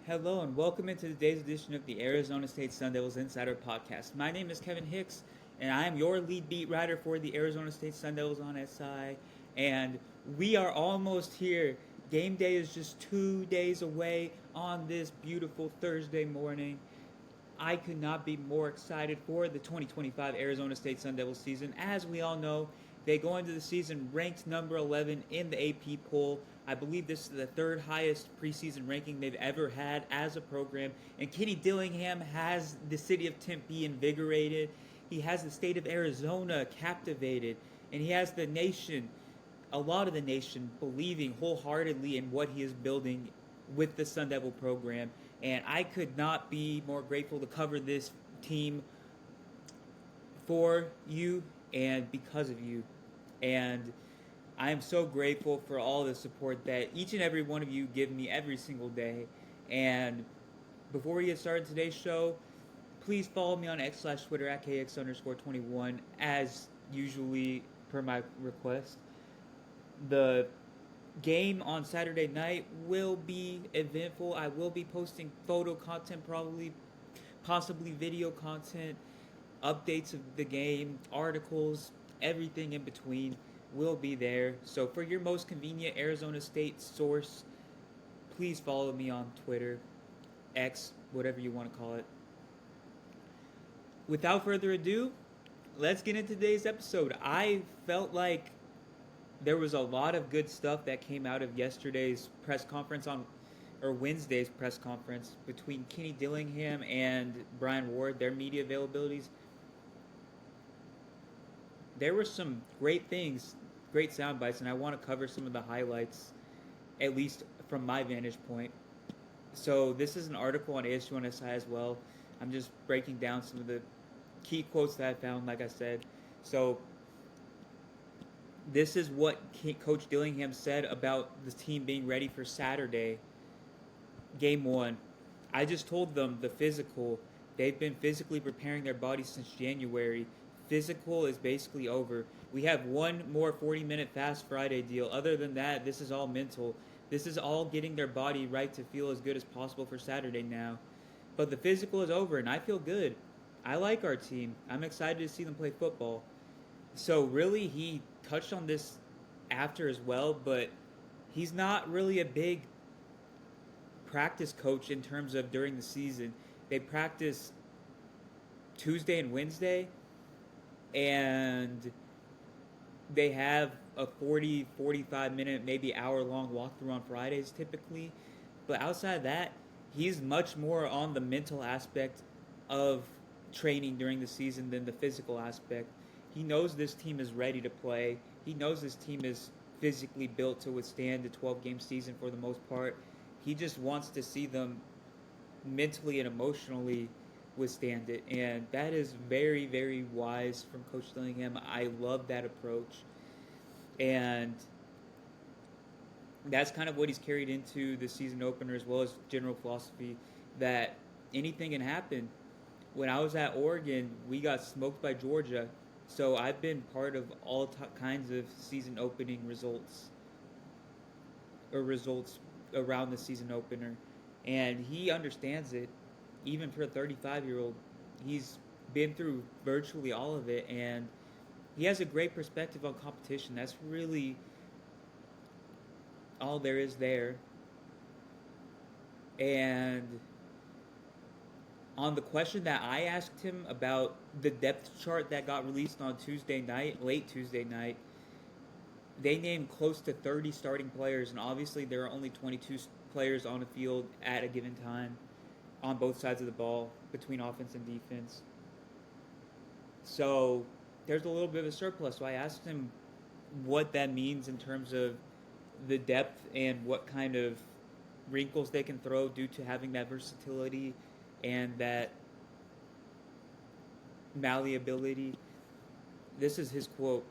Hello and welcome into today's edition of the Arizona State Sun Devils Insider Podcast. My name is Kevin Hicks, and I am your lead beat writer for the Arizona State Sun Devils on SI. And we are almost here. Game day is just 2 days away on this beautiful Thursday morning. I could not be more excited for the 2025 Arizona State Sun Devils season. As we all know, they go into the season ranked number 11 in the AP poll. I believe this is the third highest preseason ranking they've ever had as a program. And Kenny Dillingham has the city of Tempe invigorated. He has the state of Arizona captivated. And he has the nation, a lot of the nation, believing wholeheartedly in what he is building with the Sun Devil program. And I could not be more grateful to cover this team for you and because of you. And I am so grateful for all the support that each and every one of you give me every single day. And before we get started today's show, please follow me on X/Twitter at KX_21 as usually per my request. The game on Saturday night will be eventful. I will be posting photo content, probably, possibly video content, updates of the game, articles, everything in between will be there. So for your most convenient Arizona State source, please follow me on Twitter, X, whatever you want to call it. Without further ado, let's get into today's episode. I felt like there was a lot of good stuff that came out of yesterday's press conference or Wednesday's press conference between Kenny Dillingham and Brian Ward, their media availabilities. There were some great things, great sound bites, and I want to cover some of the highlights, at least from my vantage point. So this is an article on ASU1SI as well. I'm just breaking down some of the key quotes that I found, like I said. So this is what Coach Dillingham said about the team being ready for Saturday, Game 1. I just told them the physical. They've been physically preparing their bodies since January. Physical is basically over. We have one more 40-minute Fast Friday deal. Other than that, this is all mental. This is all getting their body right to feel as good as possible for Saturday now. But the physical is over, and I feel good. I like our team. I'm excited to see them play football. So really, he touched on this after as well, but he's not really a big practice coach in terms of during the season. They practice Tuesday and Wednesday, and they have a 40, 45 minute, maybe hour long walkthrough on Fridays typically. But outside of that, he's much more on the mental aspect of training during the season than the physical aspect. He knows this team is ready to play. He knows this team is physically built to withstand the 12-game season for the most part. He just wants to see them mentally and emotionally withstand it. And that is very, very wise from Coach Dillingham. I love that approach. And that's kind of what he's carried into the season opener, as well as general philosophy that anything can happen. When I was at Oregon, we got smoked by Georgia. So I've been part of all kinds of season opening results around the season opener. And he understands it, even for a 35-year-old. He's been through virtually all of it, and he has a great perspective on competition. That's really all there is there. And on the question that I asked him about the depth chart that got released on Tuesday night, late Tuesday night, they named close to 30 starting players, and obviously there are only 22 players on the field at a given time on both sides of the ball between offense and defense. So there's a little bit of a surplus. So I asked him what that means in terms of the depth and what kind of wrinkles they can throw due to having that versatility and that malleability. This is his quote.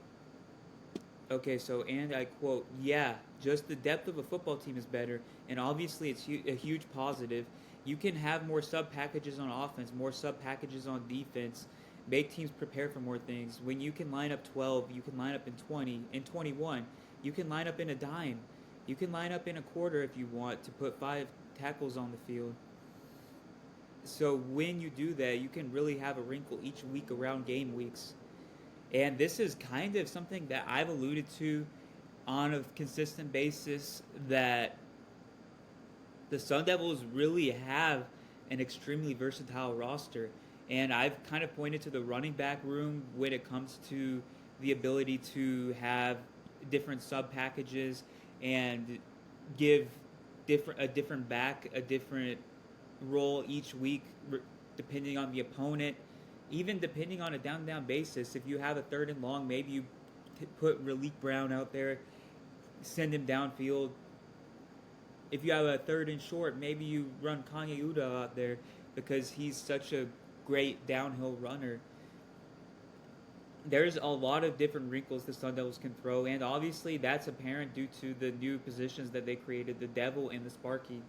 Okay, so, and I quote, "Yeah, just the depth of a football team is better, and obviously it's a huge positive. You can have more sub-packages on offense, more sub-packages on defense, make teams prepare for more things. When you can line up 12, you can line up in 20, in 21. You can line up in a dime. You can line up in a quarter if you want to put 5 tackles on the field. So when you do that, you can really have a wrinkle each week around game weeks. And this is kind of something that I've alluded to on a consistent basis, that the Sun Devils really have an extremely versatile roster. And I've kind of pointed to the running back room when it comes to the ability to have different sub packages and give different back a different role each week, depending on the opponent, even depending on a down basis. If you have a third and long, maybe you put Raleek Brown out there, send him downfield. If you have a third and short, maybe you run Kanye Uda out there because he's such a great downhill runner. There's a lot of different wrinkles the Sun Devils can throw, and obviously that's apparent due to the new positions that they created, the Devil and the Sparky.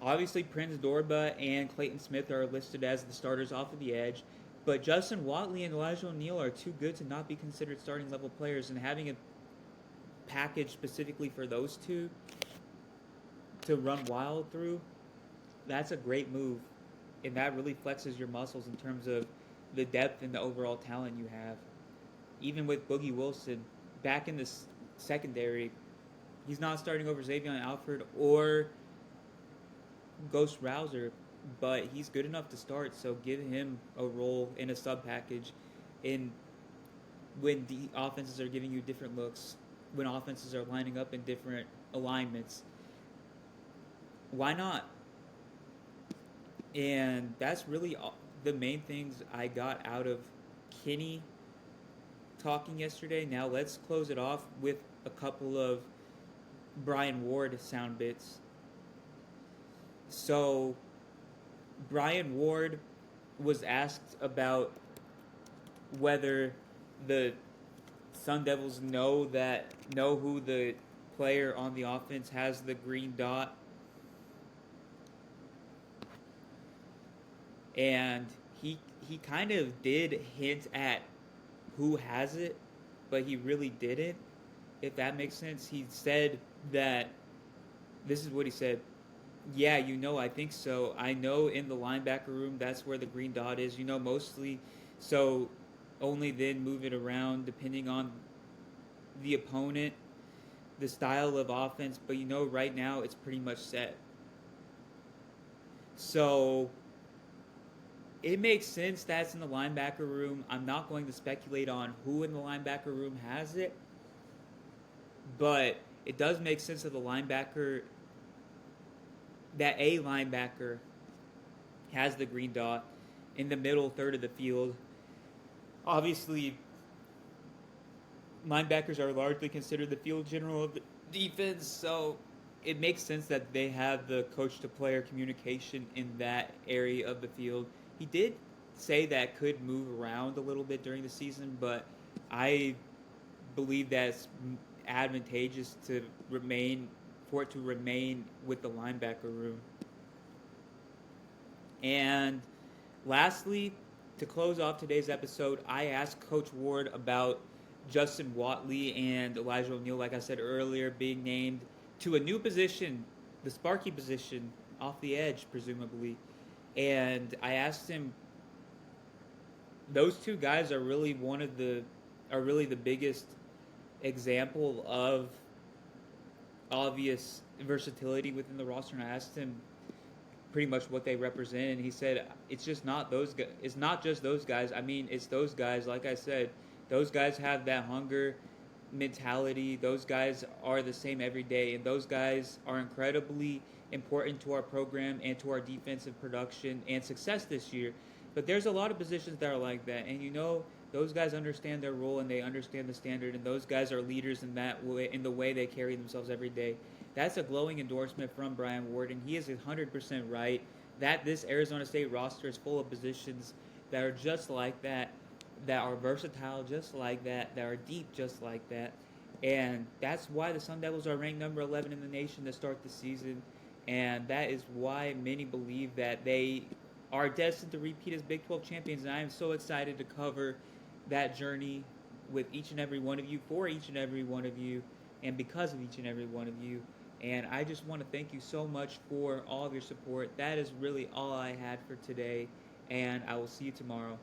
Obviously, Prince Dorba and Clayton Smith are listed as the starters off of the edge, but Justin Watley and Elijah O'Neal are too good to not be considered starting level players, and having a package specifically for those two to run wild through, that's a great move, and that really flexes your muscles in terms of the depth and the overall talent you have. Even with Boogie Wilson back in the secondary, he's not starting over Xavier Alford or Ghost Rouser, but he's good enough to start, so give him a role in a sub package in when the offenses are giving you different looks, when offenses are lining up in different alignments. Why not? And that's really the main things I got out of Kenny talking yesterday. Now let's close it off with a couple of Brian Ward sound bits. So Brian Ward was asked about whether the Sun Devils know who the player on the offense has the green dot. And he kind of did hint at who has it, but he really didn't, if that makes sense. He said that, this is what he said: yeah, I think so. I know in the linebacker room, that's where the green dot is, mostly. So only then move it around depending on the opponent, the style of offense. But right now it's pretty much set. So it makes sense that's in the linebacker room. I'm not going to speculate on who in the linebacker room has it, but it does make sense that a linebacker has the green dot in the middle third of the field. Obviously, linebackers are largely considered the field general of the defense, so it makes sense that they have the coach-to-player communication in that area of the field. He did say that could move around a little bit during the season, but I believe that's advantageous for it to remain with the linebacker room. And lastly, to close off today's episode, I asked Coach Ward about Justin Watley and Elijah O'Neal, like I said earlier, being named to a new position, the Sparky position, off the edge, presumably. And I asked him, those two guys are really the biggest example of obvious versatility within the roster. And I asked him pretty much what they represent, and he said it's just not those guys. It's not just those guys. I mean, it's those guys. Like I said, those guys have that hunger mentality. Those guys are the same every day, and those guys are incredibly important to our program and to our defensive production and success this year. But there's a lot of positions that are like that, and those guys understand their role and they understand the standard, and those guys are leaders in that way, in the way they carry themselves every day. That's a glowing endorsement from Brian Ward, and he is 100% right that this Arizona State roster is full of positions that are just like that are versatile just like that are deep just like that. And that's why the Sun Devils are ranked number 11 in the nation to start the season, and that is why many believe that they are destined to repeat as Big 12 champions. And I am so excited to cover that journey with each and every one of you, for each and every one of you, and because of each and every one of you. And I just want to thank you so much for all of your support. That is really all I had for today, and I will see you tomorrow.